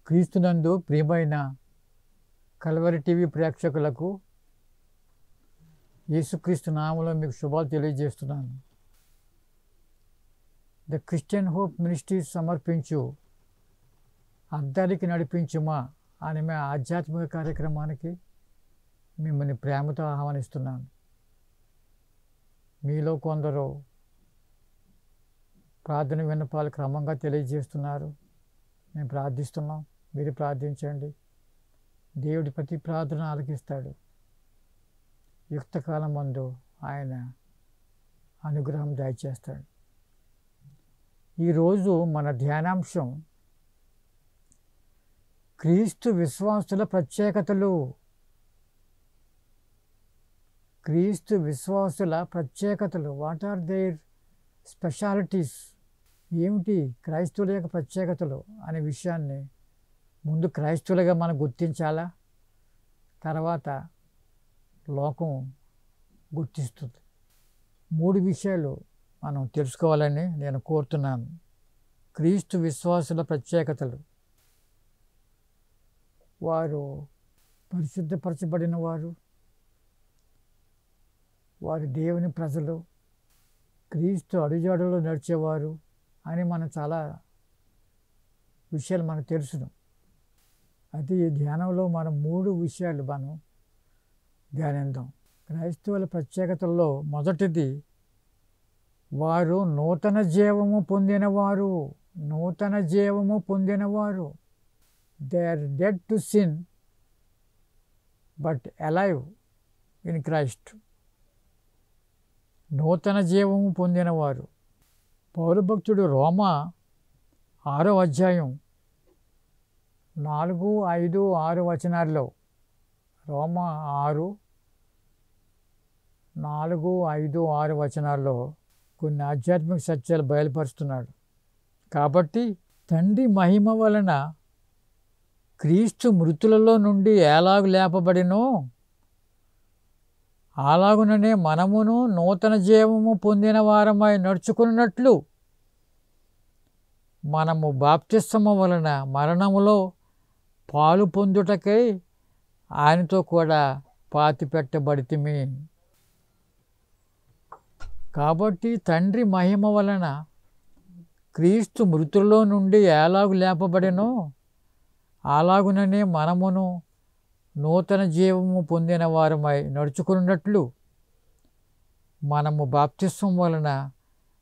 క్రీస్తునందు ప్రియమైన Calvary TV ప్రేక్షకులకు యేసుక్రీస్తు నామములో మీకు శుభాలు తెలియజేస్తున్నాను. ద క్రిస్టియన్ హోప్ మినిస్ట్రీస్ సమర్పించు అద్దానికి నడిపించుమా అనే మా ఆధ్యాత్మిక కార్యక్రమానికి మిమ్మల్ని ప్రేమతో ఆహ్వానిస్తున్నాను. మీలో కొందరు ప్రార్థన విన్నపాలు క్రమంగా తెలియజేస్తున్నారు. మేము ప్రార్థిస్తున్నాం, మీరు ప్రార్థించండి. దేవుడి ప్రతి ప్రార్థన ఆలకిస్తాడు. యుక్తకాలం మందు ఆయన అనుగ్రహం దయచేస్తాడు. ఈరోజు మన ధ్యానాంశం క్రీస్తు విశ్వాసుల ప్రత్యేకతలు. క్రీస్తు విశ్వాసుల ప్రత్యేకతలు, వాట్ ఆర్ దేర్ స్పెషాలిటీస్? ఏమిటి క్రైస్తవుల యొక్క ప్రత్యేకతలు అనే విషయాన్ని ముందు క్రైస్తవులుగా మనం గుర్తించాలా, తర్వాత లోకం గుర్తిస్తుంది. 3 విషయాలు మనం తెలుసుకోవాలని నేను కోరుతున్నాను. క్రీస్తు విశ్వాసుల ప్రత్యేకతలు: వారు పరిశుద్ధపరచబడిన వారు, వారి దేవుని ప్రజలు, క్రీస్తు అడుగుజాడలో నడిచేవారు అని మనం చాలా విషయాలు మనకు తెలుసును. అయితే ఈ ధ్యానంలో మనం 3 విషయాలు మనం ధ్యానిద్దాం. క్రైస్తవుల ప్రత్యేకతల్లో మొదటిది, వారు నూతన జీవము పొందినవారు. నూతన జీవము పొందినవారు. They are dead to sin but alive in Christ. నూతన జీవము పొందినవారు. పౌలు భక్తుడు రోమా 6వ అధ్యాయం 4, 5, 6 వచనాల్లో, రోమా 6, 4, 5, 6 వచనాల్లో కొన్ని ఆధ్యాత్మిక సత్యాలు బయలుపరుస్తున్నాడు. కాబట్టి తండ్రి మహిమ వలన క్రీస్తు మృతులలో నుండి ఎలాగు లేపబడినో అలాగుననే మనమును నూతన జీవము పొందిన వారమై నడుచుకున్నట్లు మనము బాప్తిస్మము వలన మరణములో పాలు పొందుటకై ఆయనతో కూడా పాతిపెట్టబడితిమి. కాబట్టి తండ్రి మహిమ వలన క్రీస్తు మృతుల్లో నుండి ఎలాగు లేపబడినో అలాగుననే మనమును నూతన జీవము పొందిన వారమై నడుచుకున్నట్లు మనము బాప్తిస్మం వలన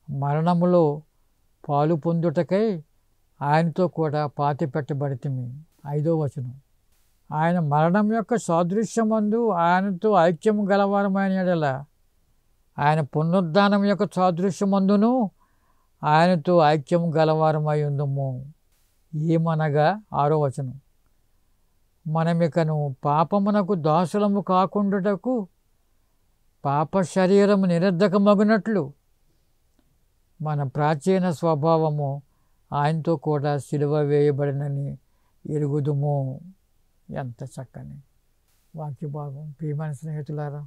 మరణములో పాలు పొందుటకై ఆయనతో కూడా పాతిపెట్టబడితిమి. 5వ వచనం, ఆయన మరణం యొక్క సాదృశ్యమందు ఆయనతో ఐక్యము గలవారమైన యెడల ఆయన పునరుద్ధానం యొక్క సాదృశ్యమందును ఆయనతో ఐక్యము గలవారమై ఉందుము. ఏమనగా 6వ వచనం, మనమికను పాపమునకు దాసులము కాకుండుటకు పాప శరీరము నిరర్ధకమగునట్లు మన ప్రాచీన స్వభావము ఆయనతో కూడా సిలువ వేయబడినని ఎరుగుదుము. ఎంత చక్కని వాక్య భాగం! ప్రియమైన స్నేహితులారా,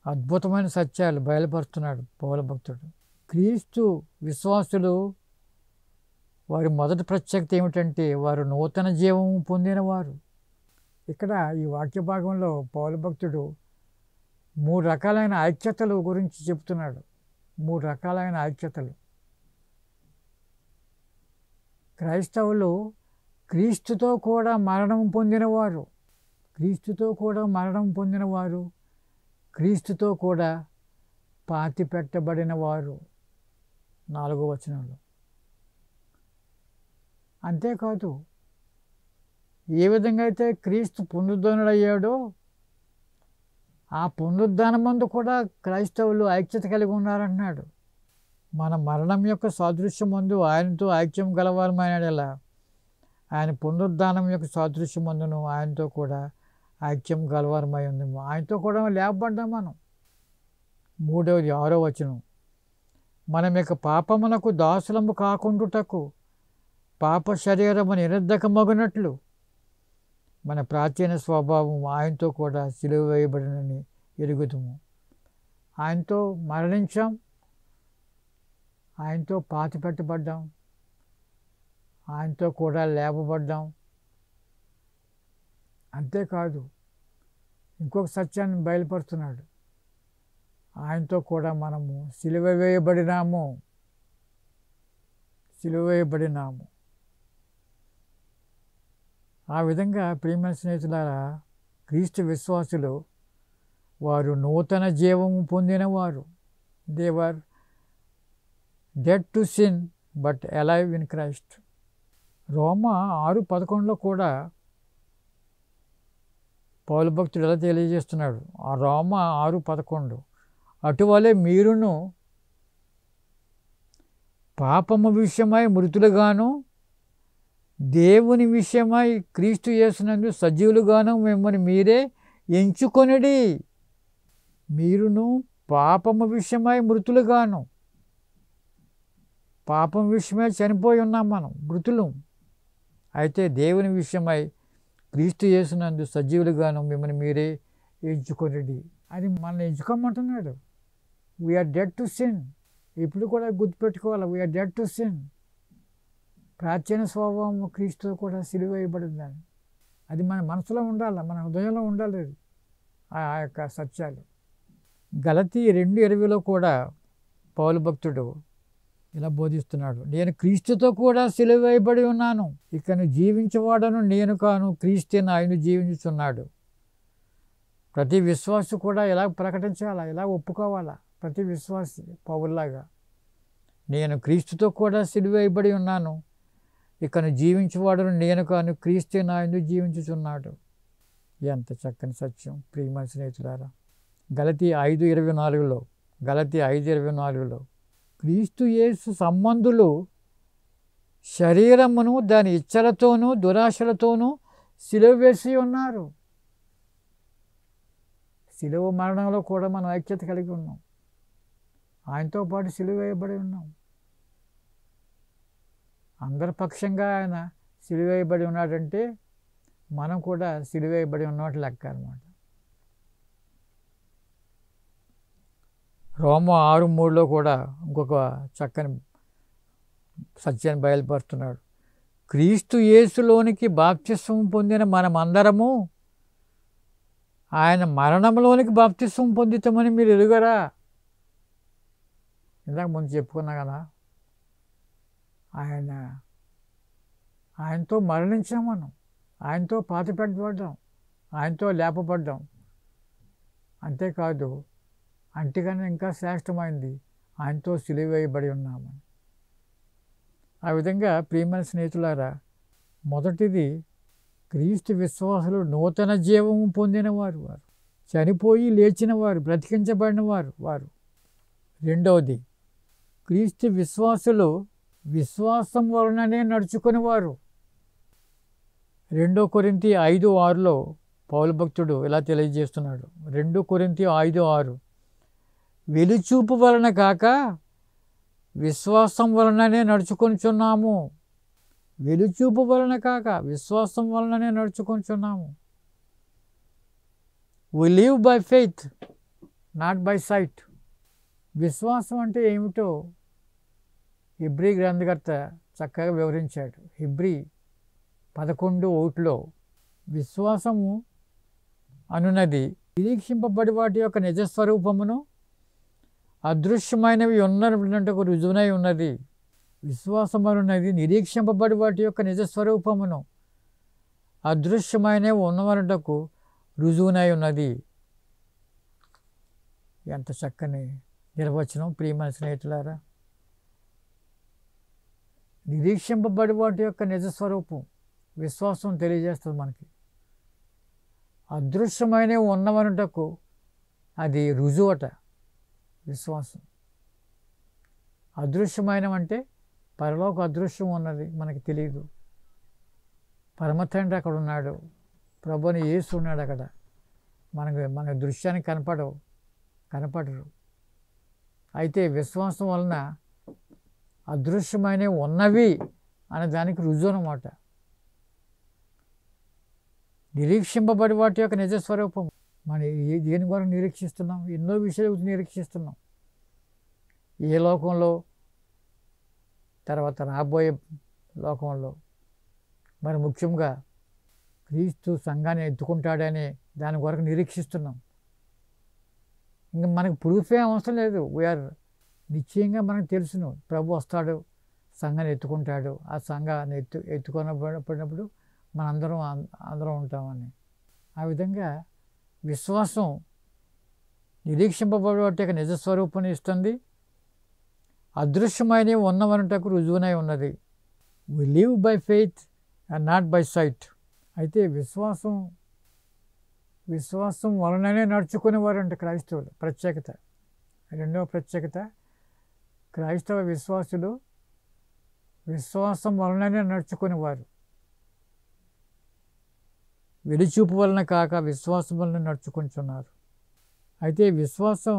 అద్భుతమైన సత్యాలు బయలుపరుస్తున్నాడు పౌలు భక్తుడు. క్రీస్తు విశ్వాసులు వారి మొదటి ప్రత్యేకత ఏమిటంటే వారు నూతన జీవము పొందినవారు. ఇక్కడ ఈ వాక్య భాగంలో పౌలు భక్తుడు 3 రకాలైన ఐక్యతలు గురించి చెప్తున్నాడు. 3 రకాలైన ఐక్యతలు. క్రైస్తవులు క్రీస్తుతో కూడా మరణం పొందినవారు. క్రీస్తుతో కూడా మరణం పొందినవారు, క్రీస్తుతో కూడా పాతిపెట్టబడిన వారు. 4వ వచనంలో. అంతేకాదు, ఏ విధంగా అయితే క్రీస్తు పునరుద్ధరణుడయ్యాడో ఆ పునరుద్ధానమందు కూడా క్రైస్తవులు ఐక్యత కలిగి ఉన్నారంటున్నాడు. మన మరణం యొక్క సాదృశ్యమందు ఆయనతో ఐక్యం గలవారమైనలా ఆయన పునరుద్ధానం యొక్క సాదృశ్యమందును ఆయనతో కూడా ఐక్యం గలవారమై ఉంది. ఆయనతో కూడా లేపబడ్డాం మనం. 3వది 6వ వచనం, మనం ఇక పాపమునకు దాసులము కాకుండుటకు పాప శరీరము నిరర్ధకమగునట్లు మన ప్రాచీన స్వభావం ఆయనతో కూడా సిలువ వేయబడినని ఎరుగుదుము. ఆయనతో మరణించాం, ఆయనతో పాతిపెట్టబడ్డాం, ఆయనతో కూడా లేపబడ్డాం. అంతేకాదు ఇంకొక సత్యాన్ని బయలుపరుస్తున్నాడు. ఆయనతో కూడా మనము సిలువ వేయబడినాము. ఆ విధంగా ప్రియమైన స్నేహితులారా, క్రీస్తు విశ్వాసులు వారు నూతన జీవము పొందినవారు. They were dead to sin but alive in Christ. రోమా 6:11 కూడా పౌలు భక్తుడు ఎలా తెలియజేస్తున్నాడు. ఆ రోమా 6:11, అటువలే మీరును పాపము విషయమై మృతులుగాను దేవుని విషయమై క్రీస్తు యేసునందు సజీవులుగాను మిమ్మల్ని మీరే ఎంచుకొనిడి. మీరును పాపము విషయమై మృతులుగాను, పాపం విషయమై చనిపోయి ఉన్నాం, మనం మృతులు. అయితే దేవుని విషయమై క్రీస్తు యేసునందు సజీవులుగాను మిమ్మల్ని మీరే ఎంచుకొనిడి అని మనల్ని ఎంచుకోమంటున్నాడు. We are dead to sin. ఇప్పుడు కూడా గుర్తుపెట్టుకోవాలి, వీఆర్ డెడ్ టు సిన్. ప్రాచీన స్వభావం క్రీస్తు కూడా సిలువ వేయబడిందని అది మన మనసులో ఉండాలి, మన హృదయంలో ఉండాలి ఆ యొక్క సత్యాలు. గలతీ 2:20 కూడా పౌలు భక్తుడు ఇలా బోధిస్తున్నాడు. నేను క్రీస్తుతో కూడా సిలువ వేయబడి ఉన్నాను, ఇకను జీవించేవాడను నేను కాను, క్రీస్తే నాయను జీవించుచున్నాడు. ప్రతి విశ్వాసి కూడా ఇలా ప్రకటించాలా, ఇలా ఒప్పుకోవాలా. ప్రతి విశ్వాసి పౌల్లాగా నేను క్రీస్తుతో కూడా సిలువ వేయబడి ఉన్నాను, ఇకను జీవించేవాడను నేను కాను, క్రీస్తే నాయను జీవించుచున్నాడు. ఎంత చక్కని సత్యం ప్రియమైన స్నేహితులారా. గలతీ 5:24 క్రీస్తు యేసు సంబంధులు శరీరమును దాని ఇచ్చలతోనూ దురాశలతోనూ సిలువ వేసి ఉన్నారు. సిలువ మరణంలో కూడా మనం ఐక్యత కలిగి ఉన్నాం. ఆయనతో పాటు సిలువ వేయబడి ఉన్నాం. అందరి పక్షంగా ఆయన సిలువ వేయబడి ఉన్నాడంటే మనం కూడా సిలువ వేయబడి ఉన్నట్టు లెక్క అన్నమాట. రోమా 6:3 కూడా ఇంకొక చక్కని సత్యాన్ని బయలుపరుస్తున్నాడు. క్రీస్తు యేసులోనికి బాప్తిస్మం పొందిన మనమందరము ఆయన మరణంలోనికి బాప్తిస్మం పొందుతామని మీరు ఎరుగరా. ఇందాక ముందు చెప్పుకున్నా కదా, ఆయనతో మరణించాం, మనం ఆయనతో పాతిపెట్టబడ్డాం, ఆయనతో లేపబడ్డాం. అంతేకాదు అంటికన్నా ఇంకా శ్రేష్టమైంది, ఆయనతో సిలువ వేయబడి ఉన్నామని. ఆ విధంగా ప్రియమైన స్నేహితులారా, మొదటిది క్రీస్తు విశ్వాసులు నూతన జీవము పొందినవారు, వారు చనిపోయి లేచినవారు, బ్రతికించబడినవారు వారు. రెండవది క్రీస్తు విశ్వాసులు విశ్వాసం వలననే నడుచుకునేవారు. 2 కొరింథీ 5:6 పౌలు భక్తుడు ఇలా తెలియజేస్తున్నాడు. 2 కొరింథీ 5:6 వెలుచూపు వలన కాక విశ్వాసం వలననే నడుచుకొనిచున్నాము. వెలుచూపు వలన కాక విశ్వాసం వలననే నడుచుకొనిచున్నాము. We live by faith, not by sight. విశ్వాసం అంటే ఏమిటో హెబ్రీ గ్రంథకర్త చక్కగా వివరించాడు. హెబ్రీ 11:1 విశ్వాసము అనున్నది నిరీక్షింపబడి వాటి యొక్క నిజస్వరూపమును అదృశ్యమైనవి ఉన్నట్టుకు రుజువునై ఉన్నది. విశ్వాసం అనున్నది నిరీక్షింపబడి వాటి యొక్క నిజస్వరూపమును అదృశ్యమైనవి ఉన్నవన్నట్టుకు రుజువునై ఉన్నది. ఎంత చక్కని నిర్వచనం ప్రియమైన స్నేహితులారా. నిరీక్షింపబడి వాటి యొక్క నిజస్వరూపం విశ్వాసం తెలియజేస్తుంది మనకి. అదృశ్యమైనవి ఉన్నవనుటకు అది రుజువట విశ్వాసం. అదృశ్యమైనవంటే పరలోక అదృశ్యం ఉన్నది, మనకి తెలియదు. పరమతండ్రి అక్కడ ఉన్నాడు, ప్రభుని యేసు ఉన్నాడు అక్కడ. మన దృశ్యానికి కనపడరు. అయితే విశ్వాసం వలన అదృశ్యమైనవి ఉన్నవి అనే దానికి రుజువు అన్నమాట. నిరీక్షింపబడి వాటి యొక్క నిజస్వరూపం. మనం దేని కొరకు నిరీక్షిస్తున్నాం? ఎన్నో విషయాలు నిరీక్షిస్తున్నాం. ఏ లోకంలో, తర్వాత రాబోయే లోకంలో మరి ముఖ్యంగా క్రీస్తు సంఘాన్ని ఎత్తుకుంటాడని దాని కొరకు నిరీక్షిస్తున్నాం. ఇంక మనకు ప్రూఫే అవసరం లేదు. వీఆర్ నిశ్చయంగా మనకు తెలుసును, ప్రభు వస్తాడు, సంఘాన్ని ఎత్తుకుంటాడు, ఆ సంఘాన్ని ఎత్తుకొనబడినప్పుడు అందరం ఉంటామని. ఆ విధంగా విశ్వాసం నిరీక్షింపబడేట నిజస్వరూపాన్ని ఇస్తుంది, అదృశ్యమైనవి ఉన్నవనటకు రుజువునై ఉన్నది. We live by faith and not by sight. అయితే విశ్వాసం వలననే నడుచుకునేవారంట క్రైస్తవులు. ప్రత్యేకత, రెండవ ప్రత్యేకత, క్రైస్తవ విశ్వాసులు విశ్వాసం వలననే నడుచుకునేవారు. వెలిచూపు వలన కాక విశ్వాసం వలన నడుచుకుంటున్నారు. అయితే విశ్వాసం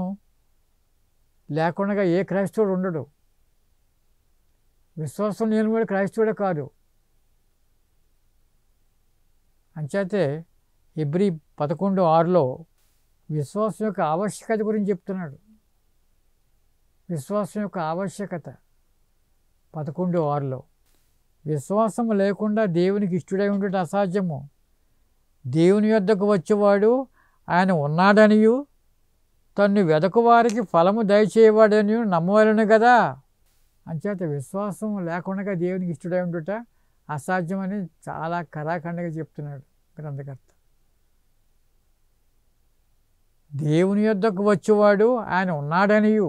లేకుండా ఏ క్రైస్తవుడు ఉండడు. విశ్వాసం లేనివాడు క్రైస్తవుడే కాదు. అంచేతే హెబ్రీ 11:6లో విశ్వాసం యొక్క ఆవశ్యకత గురించి చెప్తున్నాడు. విశ్వాసం యొక్క ఆవశ్యకత 11:6లో, విశ్వాసం లేకుండా దేవునికి ఇష్టడై ఉండటం అసాధ్యము. దేవుని యొద్దకు వచ్చేవాడు ఆయన ఉన్నాడనియు తన్ను వెదకు వారికి ఫలము దయచేయవాడని నమ్మవలను కదా. అంచేత విశ్వాసం లేకుండా దేవునికి ఇష్టడై ఉండుట అసాధ్యమని చాలా కరాఖండగా చెప్తున్నాడు గ్రంథకర్త. దేవుని యొద్దకు వచ్చేవాడు ఆయన ఉన్నాడనియు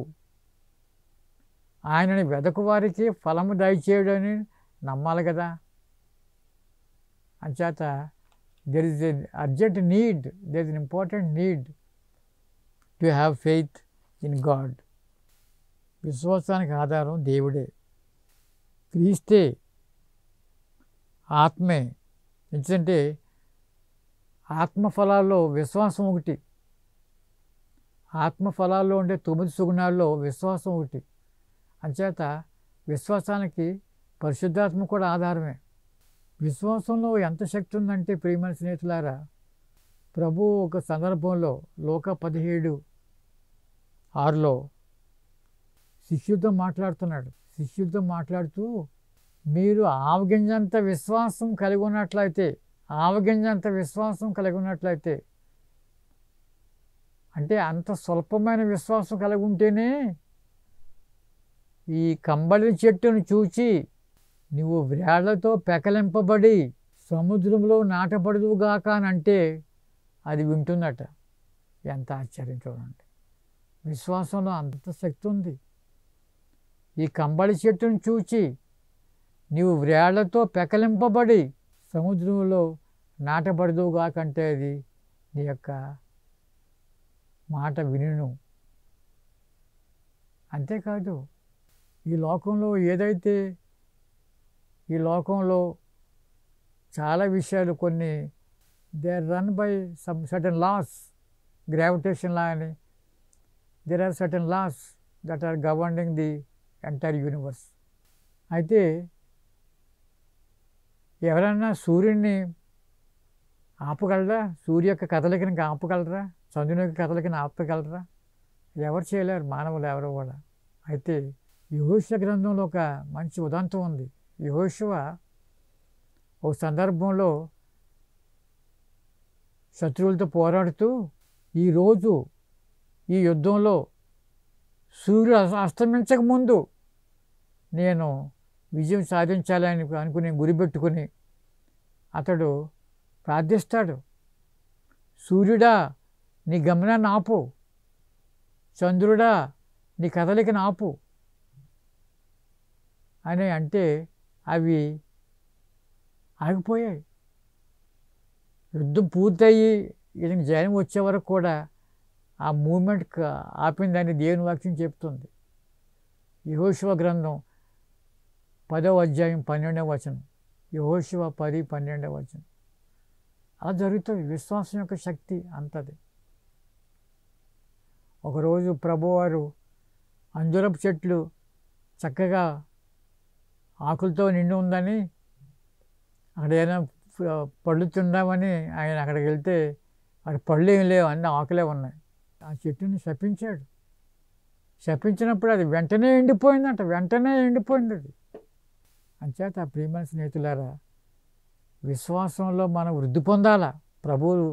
ఆయనని వెదకు వారికి ఫలము దయచేయడని నమ్మాలి కదా. అంచేత there is an urgent need, there is an important need to have faith in God. విశ్వాసానికి ఆధారం దేవుడే, క్రీస్తే, ఆత్మే. ఎందుకంటే ఆత్మఫలాల్లో విశ్వాసం ఒకటి. ఆత్మఫలాల్లో ఉండే 9 సుగుణాల్లో విశ్వాసం ఒకటి. అంచేత విశ్వాసానికి పరిశుద్ధాత్మ కూడా ఆధారమే. విశ్వాసంలో ఎంత శక్తి ఉందంటే ప్రియమైన స్నేహితులారా, ప్రభు ఒక సందర్భంలో లూకా 17:6లో శిష్యులతో మాట్లాడుతున్నాడు. శిష్యులతో మాట్లాడుతూ, మీరు ఆవగింజంత విశ్వాసం కలిగి ఉన్నట్లయితే అంటే అంత స్వల్పమైన విశ్వాసం కలిగి ఉంటేనే ఈ కంబళి చెట్టును చూచి నువ్వు వ్రేళ్లతో పెకలింపబడి సముద్రంలో నాటబడుదువుగాక అని అంటే అది వింటుందట. ఎంత ఆశ్చర్యం చూడండి. విశ్వాసంలో అంత శక్తి ఉంది. ఈ కంబళి చెట్టును చూచి నీవు వ్రేళ్లతో పెకలింపబడి సముద్రంలో నాటబడుదువుగాక అంటే అది నీ యొక్క మాట వినును. అంతేకాదు, ఈ లోకంలో చాలా విషయాలు కొన్ని they are run by some certain laws, gravitation law అని, there are certain laws that are governing the entire universe. అయితే ఎవరన్నా సూర్యుడిని ఆపగలరా? సూర్య యొక్క కదలికని ఆపగలరా? చంద్రుని యొక్క కదలికని ఆపగలరా? ఎవరు చేయలేరు, మానవులు ఎవరు కూడా. అయితే యెహోషువ గ్రంథంలో ఒక మంచి ఉదంతం ఉంది. యెహోషువ ఒక సందర్భంలో శత్రువులతో పోరాడుతూ, ఈరోజు ఈ యుద్ధంలో సూర్యుడు అస్తమించక ముందు నేను విజయం సాధించాలని అనుకుని గురిపెట్టుకుని అతడు ప్రార్థిస్తాడు. సూర్యుడా నీ గమనాన్ని ఆపు, చంద్రుడా నీ కదలికను ఆపు అని అంటే అవి ఆగిపోయాయి. యుద్ధం పూర్తయి ఈయనకి జయం వచ్చే వరకు కూడా ఆ మూమెంట్ ఆపిందని దేవుని వాక్యం చెప్తుంది. యెహోషువ గ్రంథం 10వ అధ్యాయం 12వ వచనం. యెహోషువ 10:12వ వచనం. అలా జరుగుతుంది. విశ్వాసం యొక్క శక్తి అంతది. ఒకరోజు ప్రభువారు అంజూరపు చెట్లు చక్కగా ఆకులతో నిండి ఉందని, అక్కడ ఏదైనా పళ్ళు తిందామని ఆయన అక్కడికి వెళ్తే అక్కడ పళ్ళు ఏం లేవు, అన్నీ ఆకులే ఉన్నాయి. ఆ చెట్టుని శపించాడు. శపించినప్పుడు అది వెంటనే ఎండిపోయింది అది. అంచేత ప్రియమైన స్నేహితులారా, విశ్వాసంలో మనం వృద్ధి పొందాలా. ప్రభువు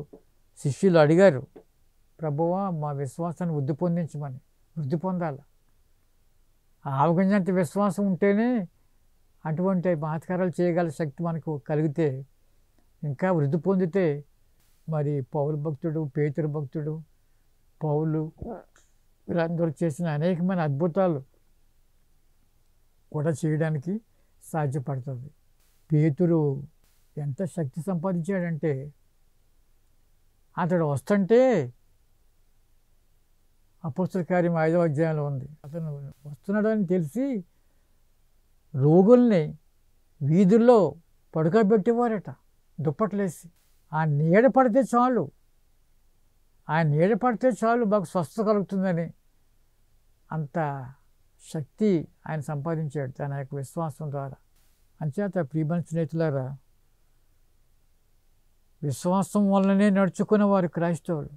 శిష్యులు అడిగారు, ప్రభువా మా విశ్వాసాన్ని వృద్ధి పొందించమని. వృద్ధి పొందాలి. ఆవగింజంత విశ్వాసం ఉంటేనే అటువంటి మహత్కారాలు చేయగల శక్తి మనకు కలిగితే, ఇంకా వృద్ధి పొందితే మరి పౌలు భక్తుడు, పేతురు భక్తుడు, పౌలు వీళ్ళందరూ చేసిన అనేకమైన అద్భుతాలు కూడా చేయడానికి సాధ్యపడుతుంది. పేతురు ఎంత శక్తి సంపాదించాడంటే, అతడు వస్తుంటే అపొస్తలుల కార్యం 5వ అధ్యాయంలో ఉంది, అతను వస్తున్నాడని తెలిసి రోగుల్ని వీధుల్లో పడుకోబెట్టేవారట దుప్పట్లేసి. ఆ నీడ పడితే చాలు, ఆ నీడ పడితే చాలు మాకు స్వస్థ కలుగుతుందని అంత శక్తి ఆయన సంపాదించాడు తన యొక్క విశ్వాసం ద్వారా. అంచేత ప్రియమైన స్నేహితులారా, విశ్వాసం వల్లనే నడుచుకునే వారు క్రైస్తవులు.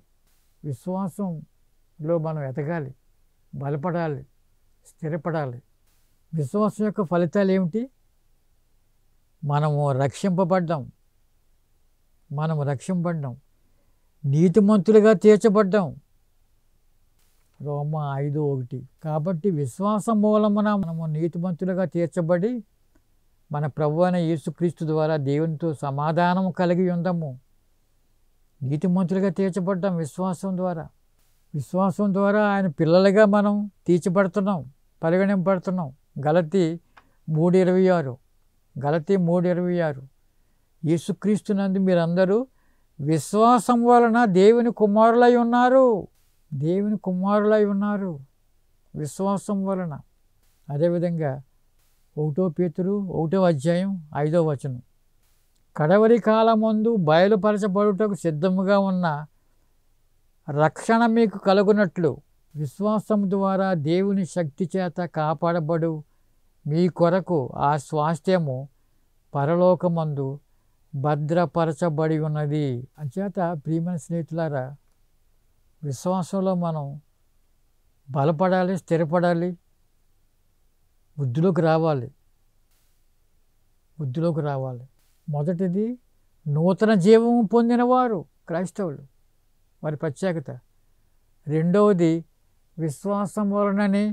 విశ్వాసంలో మనం ఎదగాలి, బలపడాలి, స్థిరపడాలి. విశ్వాసం యొక్క ఫలితాలు ఏమిటి? మనము రక్షింపబడ్డాం, నీతిమంతులుగా తీర్చబడ్డాం, రోమా 5:1. కాబట్టి విశ్వాసం మూలమున మనము నీతిమంతులుగా తీర్చబడి మన ప్రభువైన యేసుక్రీస్తు ద్వారా దేవునితో సమాధానం కలిగి ఉందాము. నీతిమంతులుగా తీర్చబడ్డాం విశ్వాసం ద్వారా. విశ్వాసం ద్వారా ఆయన పిల్లలుగా మనం తీర్చబడుతున్నాం, పరిగణింపబడుతున్నాం. గలతీ 3:26 యేసుక్రీస్తునందు మీరందరూ విశ్వాసం వలన దేవుని కుమారులై ఉన్నారు, విశ్వాసం వలన. అదేవిధంగా 1 పేతురు 1వ అధ్యాయం 5వ వచనం, కడవరి కాలమందు బయలుపరచబడుటకు సిద్ధముగా ఉన్న రక్షణ మీకు కలుగునట్లు విశ్వాసం ద్వారా దేవుని శక్తి చేత కాపాడబడు మీ కొరకు ఆ స్వాస్థ్యము పరలోకమందు భద్రపరచబడి ఉన్నది. అంచేత ప్రియమైన స్నేహితులారా, విశ్వాసంలో మనం బలపడాలి, స్థిరపడాలి, వృద్ధిలోకి రావాలి. మొదటిది నూతన జీవము పొందినవారు క్రైస్తవులు, వారి ప్రత్యేకత. రెండవది విశ్వాసం వలననే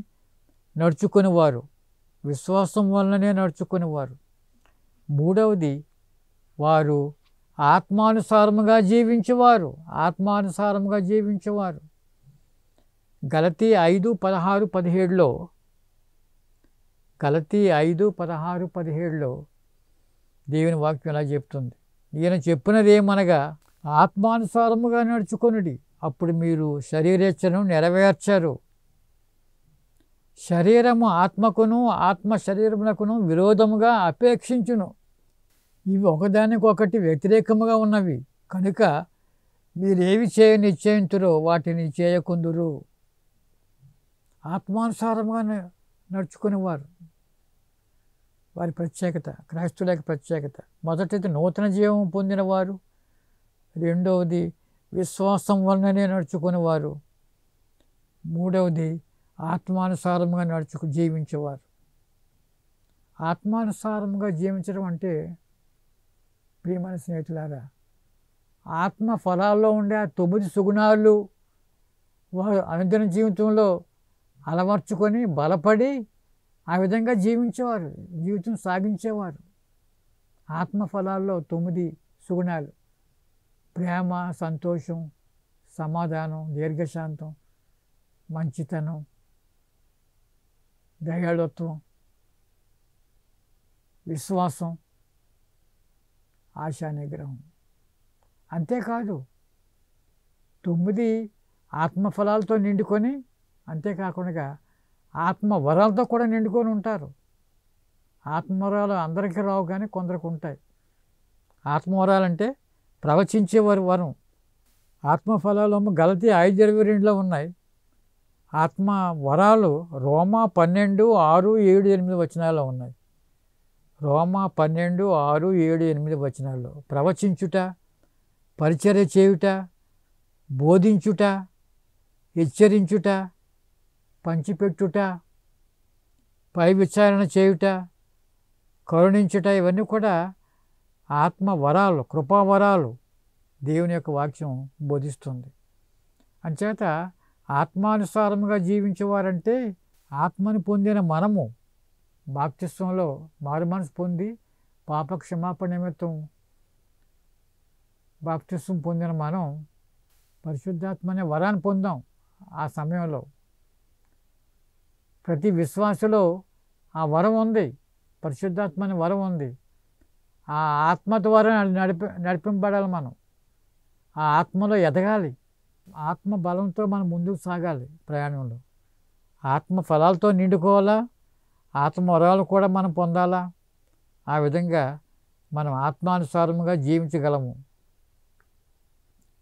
నడుచుకునేవారు. మూడవది వారు ఆత్మానుసారముగా జీవించేవారు. గలతీ 5:16-17లో దేవుని వాక్యం ఎలా చెప్తుంది? ఈయన చెప్పినది ఏమనగా, ఆత్మానుసారముగా నడుచుకొనుడి, అప్పుడు మీరు శరీరేచ్ఛను నెరవేర్చరు. శరీరము ఆత్మకును, ఆత్మ శరీరమునకును విరోధముగా అపేక్షించును. ఇవి ఒకదానికొకటి వ్యతిరేకముగా ఉన్నవి కనుక మీరేవి చేయ నిశ్చయింతురో వాటిని చేయకుందురు. ఆత్మానుసారంగా నడుచుకునేవారు వారి ప్రత్యేకత, క్రైస్తవుల యొక్క ప్రత్యేకత. మొదటిది నూతన జీవం పొందినవారు, రెండవది విశ్వాసం వలననే నడుచుకునేవారు, మూడవది ఆత్మానుసారంగా జీవించేవారు. ఆత్మానుసారంగా జీవించడం అంటే ప్రియమైన స్నేహితులారా, ఆత్మ ఫలాల్లో ఉండే ఆ 9 సుగుణాలు వారు అనుదిన జీవితంలో అలవర్చుకొని బలపడి ఆ విధంగా జీవితం సాగించేవారు. ఆత్మ ఫలాల్లో 9 సుగుణాలు: ప్రేమ, సంతోషం, సమాధానం, దీర్ఘశాంతం, మంచితనం, దయాళుత్వం, విశ్వాసం, ఆశా నిగ్రహం. అంతేకాదు 9 ఆత్మఫలాలతో నిండుకొని, అంతేకాకుండా ఆత్మ వరాలతో కూడా నిండుకొని ఉంటారు. ఆత్మవరాలు అందరికీ రావు, కానీ కొందరికి ఉంటాయి. ఆత్మవరాలంటే ప్రవచించేవారు వరం. ఆత్మఫలాలు గలతీ 5:22లో ఉన్నాయి. ఆత్మ వరాలు రోమా 12:6-7-8 వచనాల్లో ఉన్నాయి. రోమా 12:6-7-8 వచనాల్లో ప్రవచించుట, పరిచర్య చేయుట, బోధించుట, హెచ్చరించుట, పంచిపెట్టుట, పై విచారణ చేయుట, కరుణించుట, ఇవన్నీ కూడా ఆత్మ వరాలు, కృపావరాలు దేవుని యొక్క వాక్యం బోధిస్తుంది. అంచేత ఆత్మానుసారముగా జీవించేవారంటే ఆత్మను పొందిన మనము బాప్తిస్వంలో మారు మనసు పొంది పాప క్షమాపణ నిమిత్తం బాప్తిస్వం పొందిన మనం పరిశుద్ధాత్మ అనే వరాన్ని పొందాం. ఆ సమయంలో ప్రతి విశ్వాసలో ఆ వరం ఉంది, పరిశుద్ధాత్మ అనే వరం ఉంది. ఆ ఆత్మ ద్వారా నడిపింపబడాలి. మనం ఆ ఆత్మలో ఎదగాలి. ఆత్మ బలంతో మనం ముందుకు సాగాలి ప్రయాణంలో. ఆత్మ ఫలాలతో నిండుకోవాలా, ఆత్మ వరాలు కూడా మనం పొందాలా. ఆ విధంగా మనం ఆత్మానుసారముగా జీవించగలము.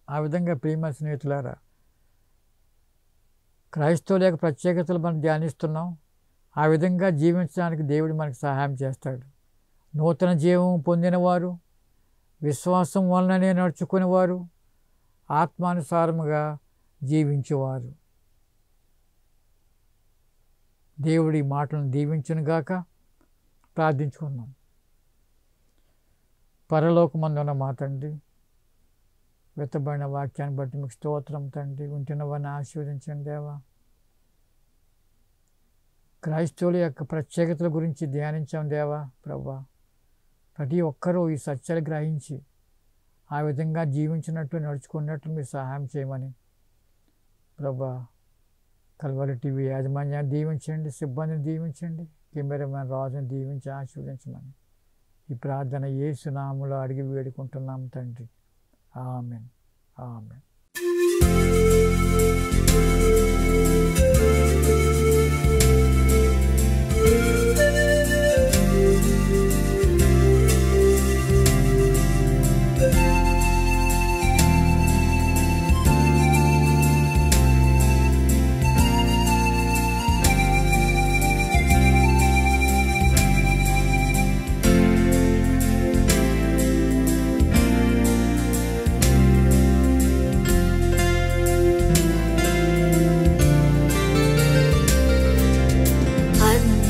ఆ విధంగా ప్రియమైన స్నేహితులారా, క్రైస్తవుల యొక్క ప్రత్యేకతలు మనం ధ్యానిస్తున్నాం. ఆ విధంగా జీవించడానికి దేవుడు మనకు సహాయం చేస్తాడు. నూతన జీవం పొందినవారు, విశ్వాసం వలననే నడుచుకునేవారు, ఆత్మానుసారముగా జీవించేవారు. దేవుడి మాటలను దీవించునుగాక. ప్రార్థించుకుందాం. పరలోకమందున్న మా తండ్రి, వెతబడిన వాక్యాన్ని బట్టి మీకు స్తోత్రం తండ్రి. ఉంటున్నవారిని ఆశీర్వదించండి దేవా. క్రైస్తవుల యొక్క ప్రత్యేకతల గురించి ధ్యానించాం దేవా. ప్రభా, ప్రతి ఒక్కరూ ఈ సత్యాలు గ్రహించి ఆ విధంగా జీవించినట్టు నడుచుకున్నట్టు మీరు సహాయం చేయమని ప్రభా, కల్వరి టీవీ యాజమాన్యాన్ని దీవించండి, సిబ్బందిని దీవించండి, కెమెరామెన్ రాజుని దీవించి ఆశీర్వదించమని ఈ ప్రార్థన యేసు నామములో అడిగి వేడుకుంటున్నాం తండ్రి. Amen, amen.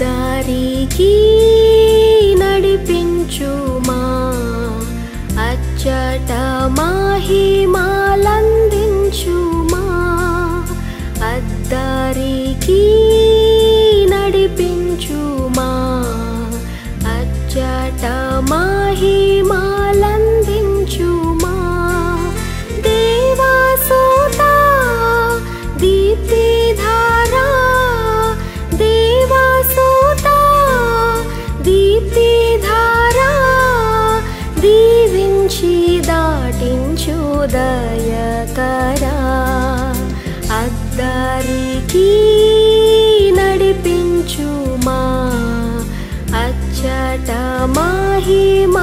దారికి నడిపించుమా, అచ్చట మహిమలందించుమా. అద్దారికి నడిపించుమా, అచ్చట మహిమలందించుమా. దేవాసోత దీప్తిధారా, దీప్తిధారా దీవించి దాటించు దయకరా. అద్దారికి నడిపించుమా, అచ్చట మహిమ